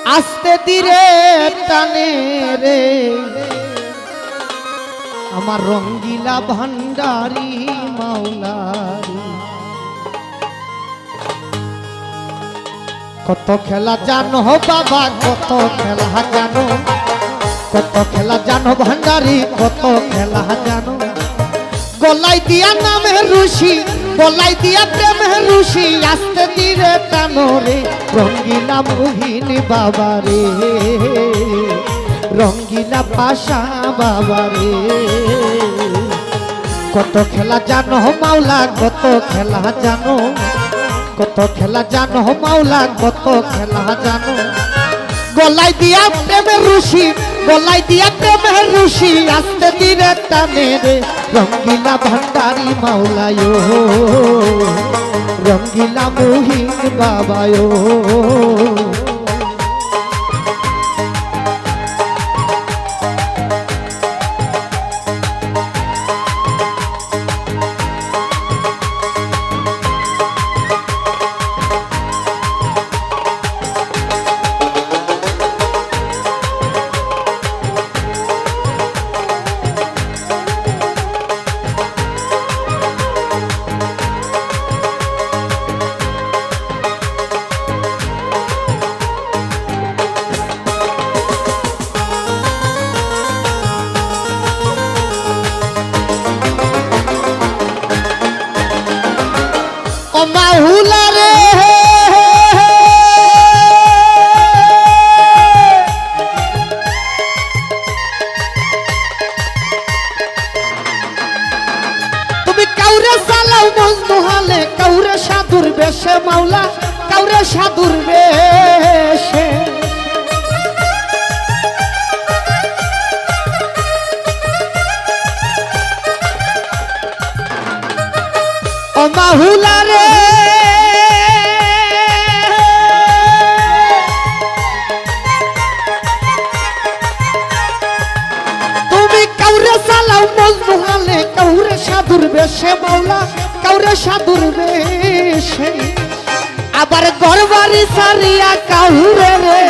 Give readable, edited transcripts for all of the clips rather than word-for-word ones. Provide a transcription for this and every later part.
আস্তে ধীরে টানে রে আমার রঙ্গিলা ভান্ডারি মাওলারি। কত খেলা জানো বাবা, কত খেলা জানো, কত খেলা জানো ভান্ডারি, কত খেলা জানো। গলাই দিয়া নামে রুশি, গলাই দিয়া প্রেমে রুশি, আস্তে ধীরে টানো রে রঙ্গিলা মোহিনী বাবা রে, রঙ্গিলা পাশা বাবা রে। কত খেলা জানো মাওলা, কত খেলা জানো, কত খেলা জানো মাওলা, কত খেলা জানো। গলাই দিয়া প্রেমের রুশি, গলাই দিয়া প্রেমের রুশি, আস্তে ধীরে টানে রে রঙ্গিলা ভান্ডারি মাওলায়ো, রঙ্গিলা মোহিন বাবায়ো। মাহুলা রে তুমি কাউরে চালাও মজনু হালে, কাউরে সাধুর বেশে মাওলা, কাউরে সাধুর বেশে। ও মাহুলা রে তুমি কাউরে চালাও মজনু হালে, কাউরে সাধুর বেশে মাওলা, কাউরে সাধুর বেশে। আবার ঘরবাড়ি সারিয়া কাউরে রে,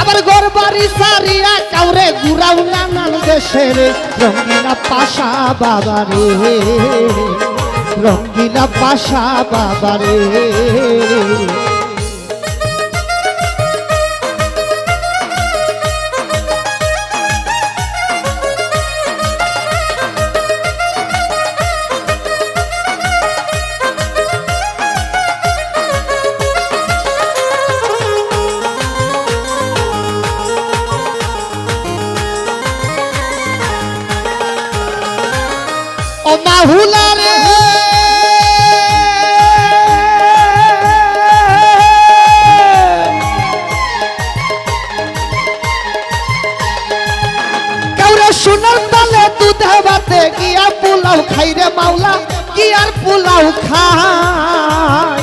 আবার ঘরবাড়ি সারিয়া কাউরে ঘুরাও নানান দেশে রে রঙ্গিলা পাশা বাবা রে, রঙ্গিলা পাশা বাবা রে। ও মাহুলা রে কাউরে সোনার তালে দুধে ভাতে গিয়া পোলাও খাই রে মাওলা, কি আর পোলাও খাই।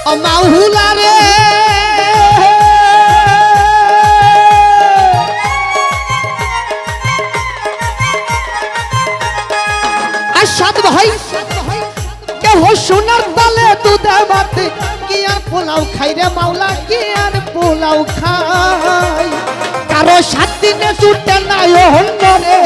ও মাহুলা রে সাত ভাই কেহ সোনার তালে দুধে ভাতে কি আর পোলাও খাই রে মাওলা, কি আর পোলাও খাই। কারো 7 দিনে ছুটে নাই অহন্ন রে,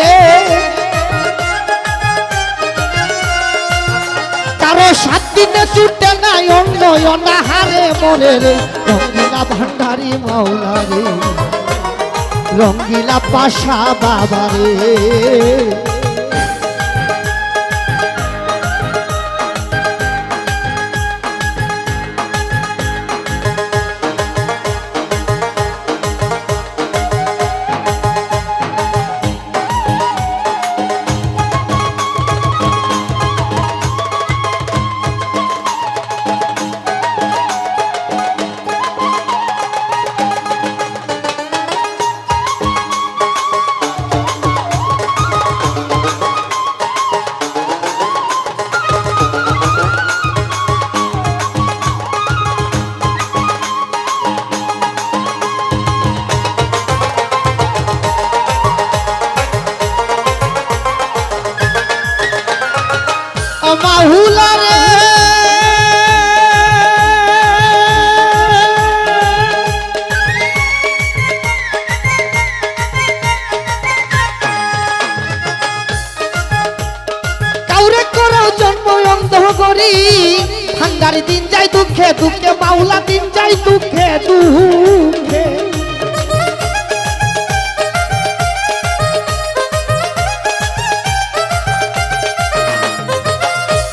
কারো 7 দিনে ছুটে নাই অন্য অনাহারে মরে রে রঙ্গিলা ভান্ডারি মাওলা রে, রঙ্গিলা পাশা বাবা রে। নগরী ভান্ডারি দিন যায় দুঃখে দুঃখে মাওলা দিন যায় দুঃখে দুঃখে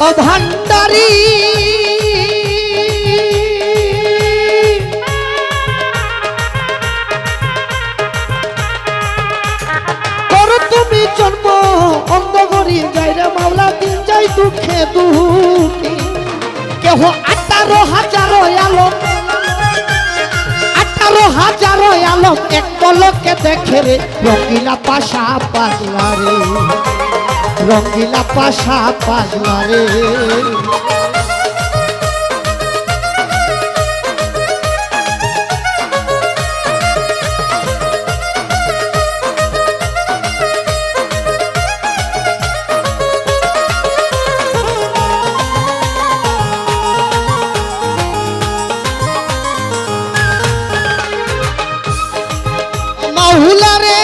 ও ভান্ডারি করো তুমি জন্ম অন্ধকারে যাই রে মাওলা দিন যাই দুঃখে দুঃখে কেহ 18,000 আলম 18,000 আলম এক পলকে দেখে রে রঙিলা পাশা পাগলা রে রঙিলা পাশা পাগলা রে মাওলা রে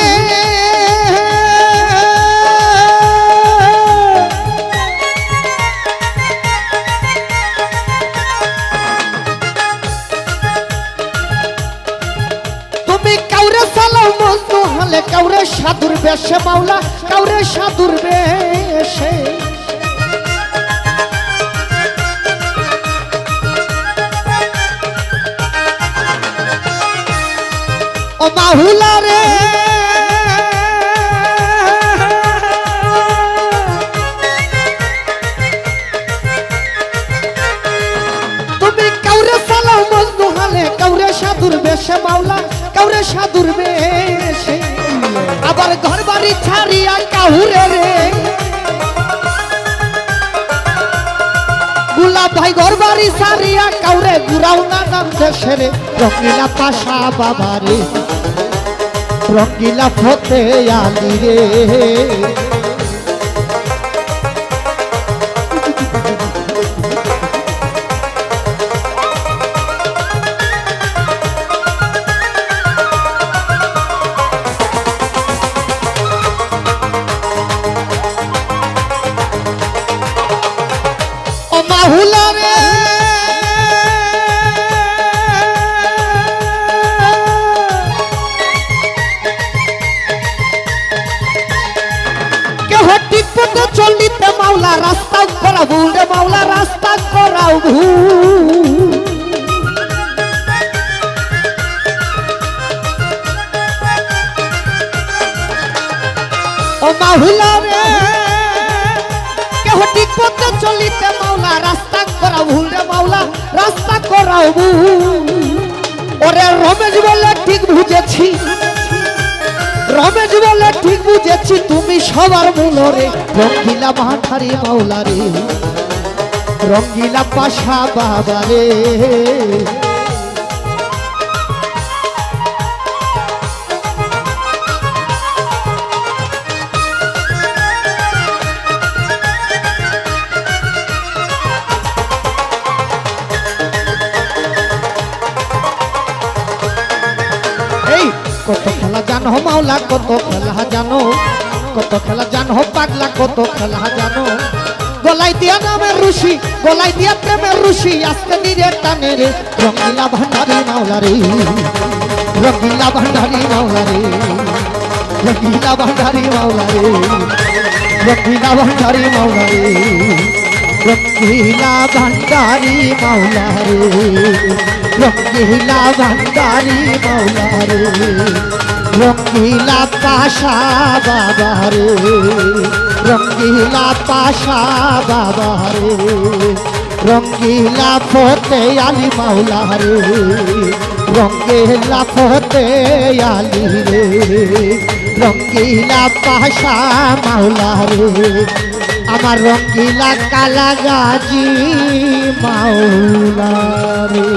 তুমি কাউরে সালাও মজনু হলে কাউরে সাধুর বেশে মাওলা কাউরে সাধুর বেশে ও মাওলা রে তুমি কাউরে সালাও মজনু হলে কাউরে সাধুর বেশে মাওলা কাউরে সাধুর বেশে আবার ঘর বাড়ি ছাড়িয়া কাউরে রে গুলা ভাই ঘর বাড়ি ছাড়িয়া কাউরে ঘুরাও না নাম দেশে রে রঙিলা পাশা বাবা রে রঙিলা ফতে আলি রে ও মাহুলা রে ঠিক পথে চলিতে মাওলা রাস্তা করাবো রে মাওলা রাস্তা করাবো ও মাওলা রে কেহ ঠিক পথে চলিতে মাওলা রাস্তা করাবো রে মাওলা রাস্তা করাবো ওরে রমেশ বলে ঠিক বুঝেছি রমেশ বলে ঠিক বুঝেছি তুমি সবার মূল রে রঙিলা ভান্ডারি মাওলা রে রঙিলা পাশা বাবা রে কত খেলা জানো মাওলা কত খেলা জানো কত খেলা জানো পাগলা কত খেলা জানো গলাই দিয়া নামের রুশি গলাই দিয়া প্রেমের রুশি আজকে নিরে টানে রে রঙিলা ভান্ডারি মাওলা রে রঙিলা ভান্ডারি মাওলা রে রঙিলা ভান্ডারি মাওলা রে রঙিলা ভান্ডারি মাওলা রে রঙিলা ভান্ডারি মাওলা রে রঙিলা ভান্ডারি মাওলা রে রঙিলা পাশা বাবা রে রঙিলা পাশা বাবা রে রঙিলা ফতে আলি মাওলা রে রঙিলা ফতে আলি রে রঙিলা পাশা মাওলা রে আমার রঙিলা কালা গাজি মাওলা রে।